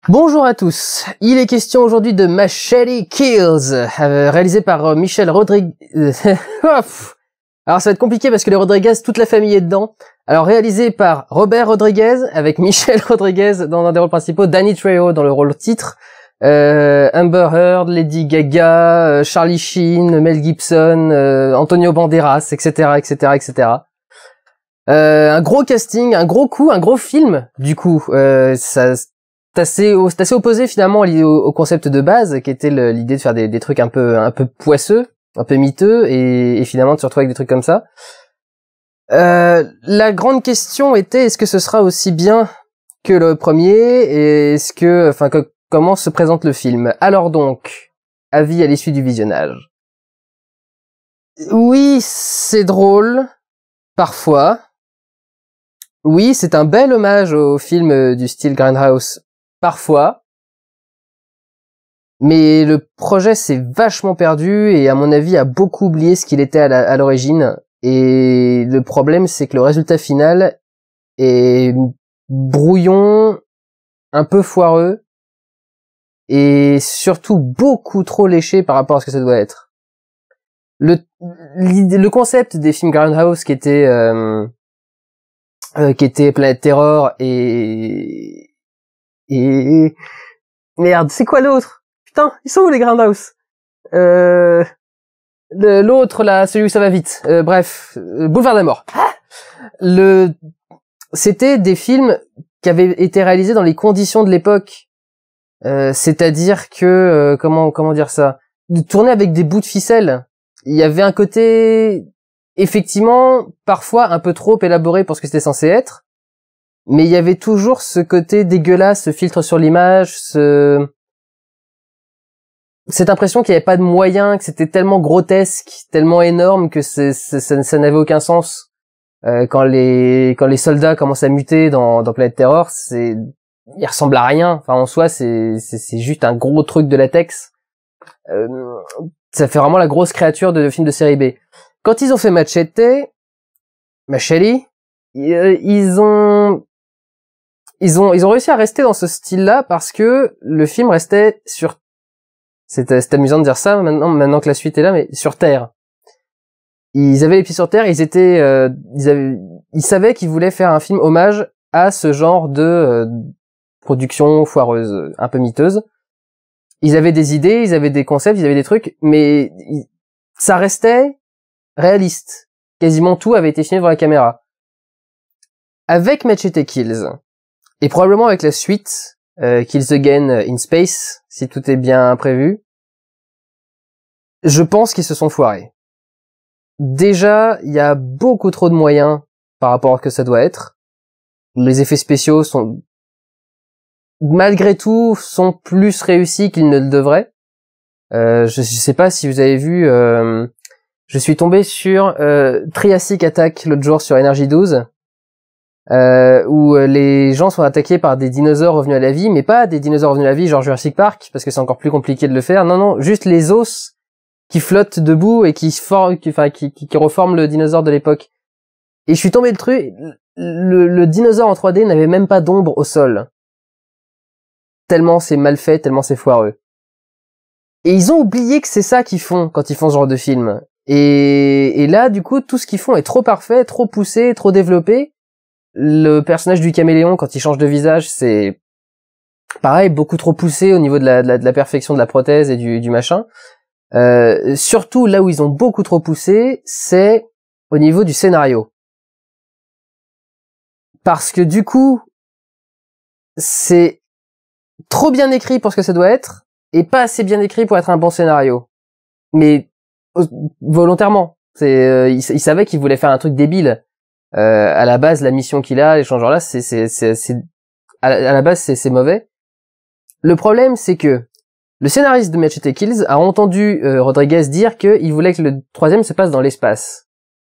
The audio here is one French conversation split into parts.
Bonjour à tous, il est question aujourd'hui de Machete Kills, réalisé par Michel Rodriguez... Alors ça va être compliqué parce que les Rodriguez, toute la famille est dedans. Alors réalisé par Robert Rodriguez, avec Michel Rodriguez dans un des rôles principaux, Danny Trejo dans le rôle titre, Amber Heard, Lady Gaga, Charlie Sheen, Mel Gibson, Antonio Banderas, etc., etc., etc. Un gros casting, un gros coup, un gros film, du coup. C'est assez opposé finalement au concept de base, qui était l'idée de faire des trucs un peu poisseux, un peu miteux, et finalement de se retrouver avec des trucs comme ça. La grande question était, est-ce que ce sera aussi bien que le premier, et comment se présente le film? Alors donc, avis à l'issue du visionnage. Oui, c'est drôle, parfois. Oui, c'est un bel hommage au film du style Grindhouse, parfois. Mais le projet s'est vachement perdu et à mon avis a beaucoup oublié ce qu'il était à l'origine. Et le problème, c'est que le résultat final est brouillon, un peu foireux, et surtout beaucoup trop léché par rapport à ce que ça doit être. Le concept des films Grindhouse qui était Planète Terror et merde, c'est quoi l'autre? Putain, ils sont où les Grindhouse? L'autre là, celui où ça va vite. Boulevard des Morts. C'était des films qui avaient été réalisés dans les conditions de l'époque. C'est-à-dire que comment dire ça? Tourner avec des bouts de ficelle. Il y avait un côté effectivement parfois un peu trop élaboré pour ce que c'était censé être, mais il y avait toujours ce côté dégueulasse, ce filtre sur l'image, cette impression qu'il n'y avait pas de moyens, que c'était tellement grotesque, tellement énorme que ça n'avait aucun sens. Quand les soldats commencent à muter dans Planète Terror, ils ressemblent à rien. Enfin, en soi, c'est juste un gros truc de latex. Ça fait vraiment la grosse créature de film de série B. Quand ils ont fait Machete, ils ont réussi à rester dans ce style-là parce que le film restait sur... C'est amusant de dire ça maintenant que la suite est là, mais sur Terre. Ils avaient les pieds sur Terre, ils savaient qu'ils voulaient faire un film hommage à ce genre de production foireuse, un peu miteuse. Ils avaient des idées, ils avaient des concepts, ils avaient des trucs, mais ça restait réaliste. Quasiment tout avait été filmé devant la caméra. Avec Machete Kills, et probablement avec la suite, Kills Again in Space, si tout est bien prévu, je pense qu'ils se sont foirés. Déjà, il y a beaucoup trop de moyens par rapport à ce que ça doit être. Les effets spéciaux malgré tout, sont plus réussis qu'ils ne le devraient. Je sais pas si vous avez vu, je suis tombé sur Triassic Attack l'autre jour sur Energy 12, où les gens sont attaqués par des dinosaures revenus à la vie, mais pas des dinosaures revenus à la vie genre Jurassic Park, parce que c'est encore plus compliqué de le faire. Non, juste les os qui flottent debout et qui reforment le dinosaure de l'époque. Et je suis tombé le dinosaure en 3D n'avait même pas d'ombre au sol. Tellement c'est mal fait, tellement c'est foireux. Et ils ont oublié que c'est ça qu'ils font quand ils font ce genre de film. Et là, du coup, tout ce qu'ils font est trop parfait, trop poussé, trop développé. Le personnage du caméléon, quand il change de visage, c'est pareil, beaucoup trop poussé au niveau de la perfection de la prothèse et du machin. Surtout là où ils ont beaucoup trop poussé, c'est au niveau du scénario. Parce que du coup, c'est trop bien écrit pour ce que ça doit être, et pas assez bien écrit pour être un bon scénario. Mais volontairement. Il savait qu'il voulait faire un truc débile. À la base, la mission qu'il a, les changeurs-là, à la base, c'est mauvais. Le problème, c'est que le scénariste de Machete Kills a entendu Rodriguez dire qu'il voulait que le troisième se passe dans l'espace.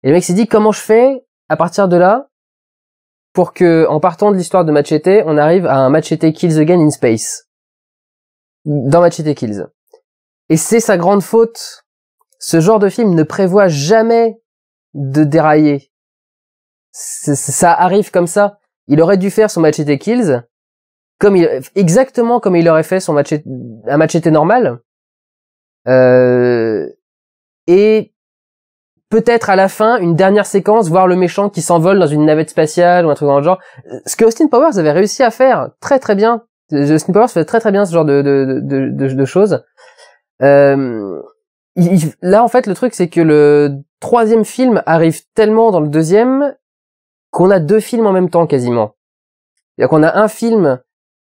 Et le mec s'est dit, comment je fais à partir de là pour que, en partant de l'histoire de Machete, on arrive à un Machete Kills Again in Space. Dans Machete Kills. Et c'est sa grande faute. Ce genre de film ne prévoit jamais de dérailler. Ça arrive comme ça. Il aurait dû faire son Machete Kills, exactement comme il aurait fait un Machete normal. Et peut-être à la fin, une dernière séquence, voir le méchant qui s'envole dans une navette spatiale ou un truc dans le genre. Ce que Austin Powers avait réussi à faire très très bien. Austin Powers fait très très bien ce genre de choses. Là, en fait, le truc, c'est que le troisième film arrive tellement dans le deuxième qu'on a deux films en même temps quasiment. C'est-à-dire qu'on a un film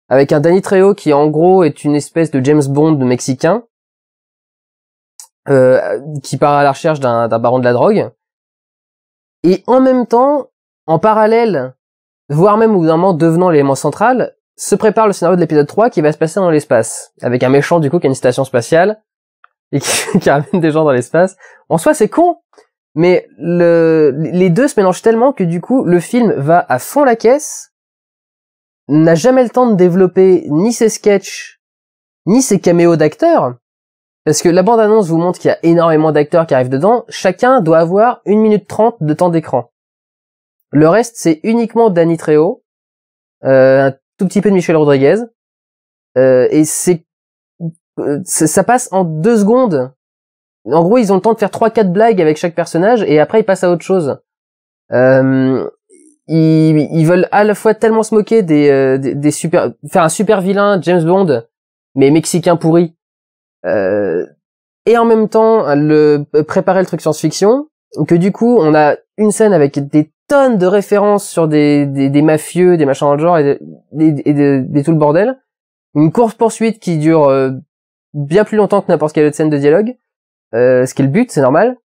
avec un Danny Trejo qui en gros est une espèce de James Bond mexicain, qui part à la recherche d'un baron de la drogue. Et en même temps, en parallèle, voire même au bout d'un moment devenant l'élément central, se prépare le scénario de l'épisode 3 qui va se passer dans l'espace. Avec un méchant du coup qui a une station spatiale et qui ramène des gens dans l'espace. En soi c'est con, mais les deux se mélangent tellement que du coup le film va à fond la caisse, n'a jamais le temps de développer ni ses sketchs, ni ses caméos d'acteurs. Parce que la bande-annonce vous montre qu'il y a énormément d'acteurs qui arrivent dedans, chacun doit avoir 1 minute 30 de temps d'écran. Le reste, c'est uniquement Danny Trejo, un tout petit peu de Michelle Rodriguez, et ça passe en 2 secondes. En gros, ils ont le temps de faire 3-4 blagues avec chaque personnage, et après ils passent à autre chose. Ils veulent à la fois tellement se moquer des super, faire un super vilain James Bond, mais mexicain pourri, et en même temps préparer le truc science-fiction, que du coup on a une scène avec des tonnes de références sur des mafieux, des machins dans le genre et tout le bordel, une course-poursuite qui dure bien plus longtemps que n'importe quelle autre scène de dialogue, ce qui est le but, c'est normal,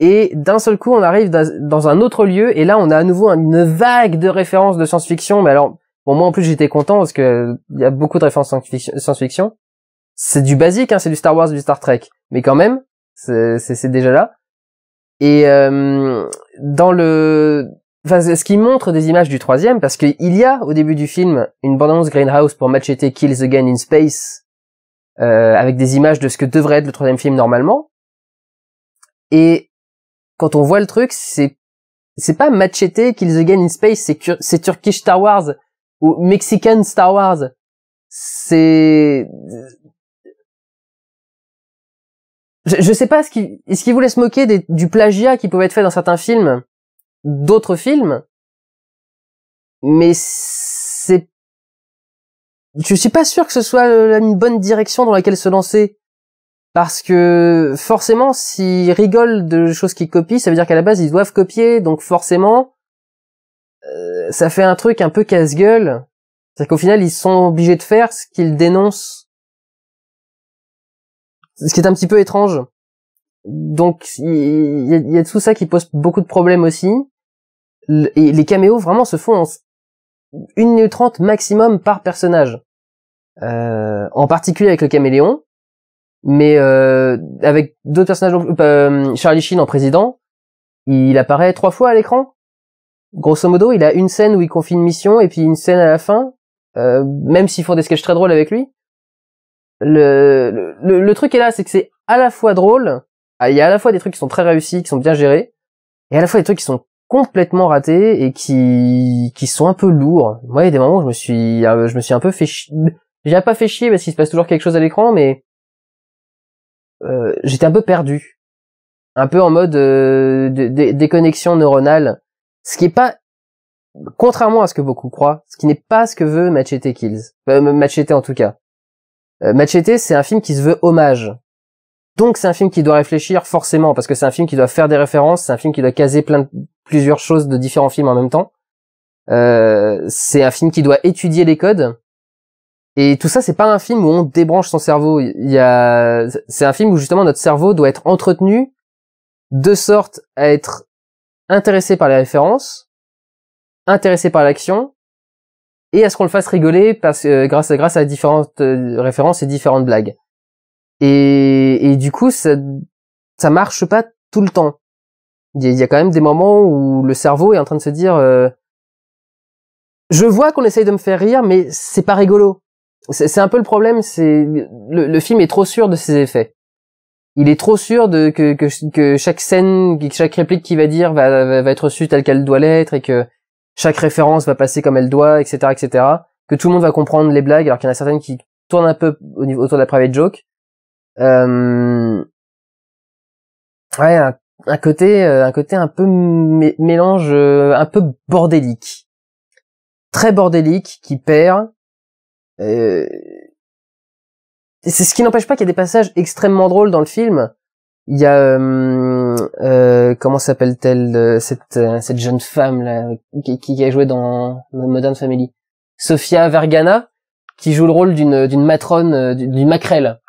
et d'un seul coup on arrive dans un autre lieu et là on a à nouveau une vague de références de science-fiction. Mais alors bon, moi en plus j'étais content parce que il y a beaucoup de références science-fiction. C'est du basique, hein, c'est du Star Wars, du Star Trek, mais quand même, c'est déjà là. Et ce qui montre des images du troisième, parce qu'il y a au début du film une bande-annonce Greenhouse pour Machete Kills Again in Space, avec des images de ce que devrait être le troisième film normalement. Et quand on voit le truc, c'est pas Machete Kills Again in Space, c'est Turkish Star Wars ou Mexican Star Wars. Je sais pas est-ce qu'il voulait se moquer du plagiat qui pouvait être fait dans certains films, d'autres films, mais je suis pas sûr que ce soit une bonne direction dans laquelle se lancer, parce que forcément s'ils rigolent de choses qu'ils copient, ça veut dire qu'à la base ils doivent copier, donc forcément ça fait un truc un peu casse-gueule, c'est qu'au final ils sont obligés de faire ce qu'ils dénoncent. Ce qui est un petit peu étrange. Donc, il y a tout ça qui pose beaucoup de problèmes aussi. Et les caméos, vraiment, se font en 1 minute 30 maximum par personnage. En particulier avec le caméléon. Mais avec d'autres personnages, Charlie Sheen en président, il apparaît 3 fois à l'écran. Grosso modo, il a une scène où il confie une mission et puis une scène à la fin. Même s'ils font des sketchs très drôles avec lui. Le truc est là, c'est que c'est à la fois drôle, il y a à la fois des trucs qui sont très réussis, qui sont bien gérés, et à la fois des trucs qui sont complètement ratés et qui sont un peu lourds. Moi, il y a des moments où je me suis un peu fait chier. J'ai pas fait chier parce qu'il se passe toujours quelque chose à l'écran, mais j'étais un peu perdu, un peu en mode déconnexion neuronale, ce qui est pas, contrairement à ce que beaucoup croient, ce qui n'est pas ce que veut Machete Kills, Machete en tout cas. Machete, c'est un film qui se veut hommage. Donc c'est un film qui doit réfléchir forcément, parce que c'est un film qui doit faire des références, c'est un film qui doit caser plusieurs choses de différents films en même temps. C'est un film qui doit étudier les codes. Et tout ça, c'est pas un film où on débranche son cerveau. C'est un film où justement notre cerveau doit être entretenu de sorte à être intéressé par les références, intéressé par l'action, et à ce qu'on le fasse rigoler grâce à différentes références et différentes blagues. Et du coup, ça marche pas tout le temps. Il y a quand même des moments où le cerveau est en train de se dire je vois qu'on essaye de me faire rire, mais c'est pas rigolo. C'est un peu le problème, c'est le film est trop sûr de ses effets. Il est trop sûr que chaque scène, que chaque réplique qu'il va dire va être reçue telle qu'elle doit l'être, et que chaque référence va passer comme elle doit, etc., etc. que tout le monde va comprendre les blagues, alors qu'il y en a certaines qui tournent un peu autour de la private joke. Ouais, un côté un peu mélange, un peu bordélique, très bordélique, qui perd. C'est ce qui n'empêche pas qu'il y a des passages extrêmement drôles dans le film. Il y a comment s'appelle-t-elle cette jeune femme là qui a joué dans Modern Family, Sofia Vergara, qui joue le rôle d'une matrone, d'une maquerelle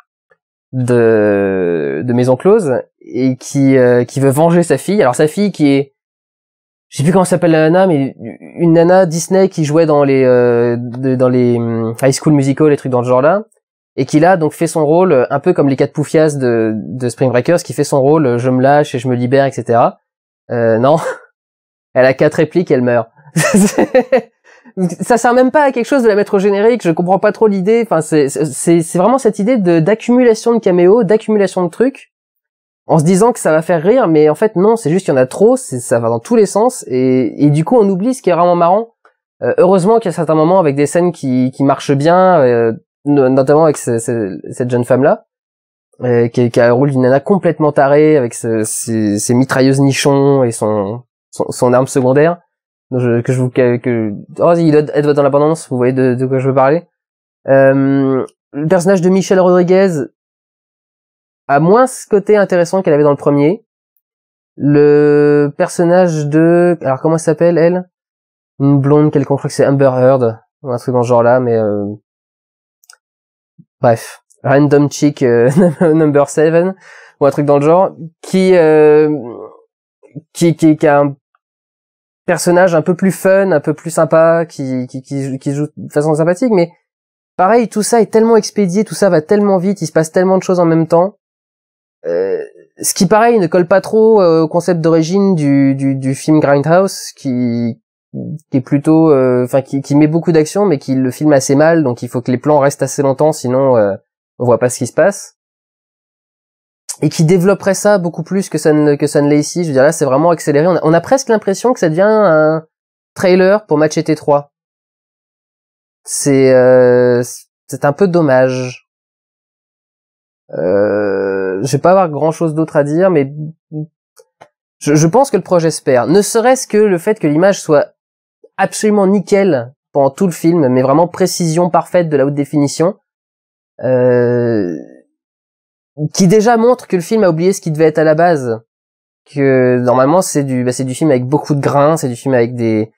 de Maison Close, et qui veut venger sa fille. Alors sa fille qui est, je sais plus comment s'appelle la nana, mais une nana Disney qui jouait dans les High School Musical, les trucs dans ce genre-là, et qui là donc fait son rôle un peu comme les 4 Poufias de Spring Breakers, qui fait son rôle je me lâche et je me libère, etc. Non, elle a 4 répliques, elle meurt. Ça sert même pas à quelque chose de la mettre au générique, je comprends pas trop l'idée. Enfin, c'est vraiment cette idée d'accumulation de caméos, d'accumulation de trucs, en se disant que ça va faire rire, mais en fait non, c'est juste qu'il y en a trop, ça va dans tous les sens, et du coup on oublie ce qui est vraiment marrant. Heureusement qu'il y a certains moments avec des scènes qui marchent bien, notamment avec cette jeune femme-là, qui a le rôle d'une nana complètement tarée, avec ses mitrailleuses nichons et son arme secondaire. Oh, il doit être dans l'abondance, vous voyez de quoi je veux parler. Le personnage de Michelle Rodriguez a moins ce côté intéressant qu'elle avait dans le premier. Le personnage alors comment elle s'appelle, elle? Une blonde quelconque, je crois que c'est Amber Heard, ou un truc dans ce genre-là, mais bref. Random Chick number 7, ou un truc dans le genre, qui a un personnage un peu plus fun, un peu plus sympa, qui joue de façon sympathique, mais pareil, tout ça est tellement expédié, tout ça va tellement vite, il se passe tellement de choses en même temps. Ce qui pareil ne colle pas trop au concept d'origine du film Grindhouse, qui est plutôt, qui met beaucoup d'action, mais qui le filme assez mal, donc il faut que les plans restent assez longtemps, sinon on voit pas ce qui se passe. Et qui développerait ça beaucoup plus que ça ne l'est ici. Je veux dire, là c'est vraiment accéléré. On a presque l'impression que ça devient un trailer pour Machete 3. C'est un peu dommage. Je vais pas avoir grand chose d'autre à dire, mais je pense que le projet se perd. Ne serait-ce que le fait que l'image soit absolument nickel pendant tout le film, mais vraiment précision parfaite de la haute définition, qui déjà montre que le film a oublié ce qui devait être à la base, que normalement c'est du film avec beaucoup de grains, c'est du film avec des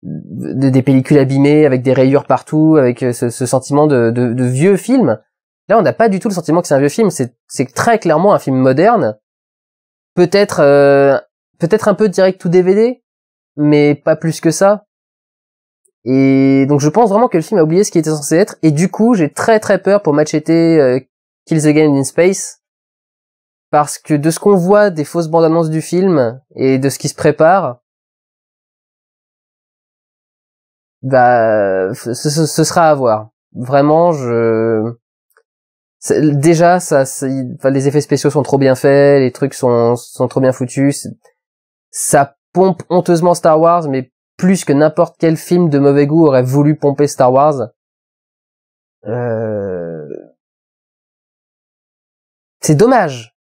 pellicules abîmées, avec des rayures partout, avec ce sentiment de vieux film. Là on n'a pas du tout le sentiment que c'est un vieux film, c'est très clairement un film moderne, peut-être un peu direct to DVD, mais pas plus que ça. Et donc je pense vraiment que le film a oublié ce qui était censé être, et du coup j'ai très très peur pour Machete Kills Again in Space, parce que de ce qu'on voit des fausses bandes annonces du film et de ce qui se prépare, bah ce sera à voir. Vraiment, déjà les effets spéciaux sont trop bien faits, les trucs sont trop bien foutus, ça pompe honteusement Star Wars, mais plus que n'importe quel film de mauvais goût aurait voulu pomper Star Wars. C'est dommage.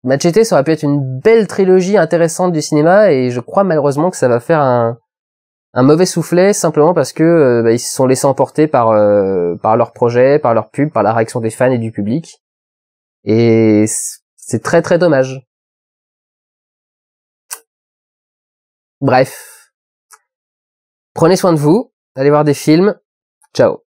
Machete, ça aurait pu être une belle trilogie intéressante du cinéma, et je crois malheureusement que ça va faire un mauvais soufflet, simplement parce que ils se sont laissés emporter par leur projet, par leur pub, par la réaction des fans et du public. Et c'est très très dommage. Bref. Prenez soin de vous, allez voir des films. Ciao.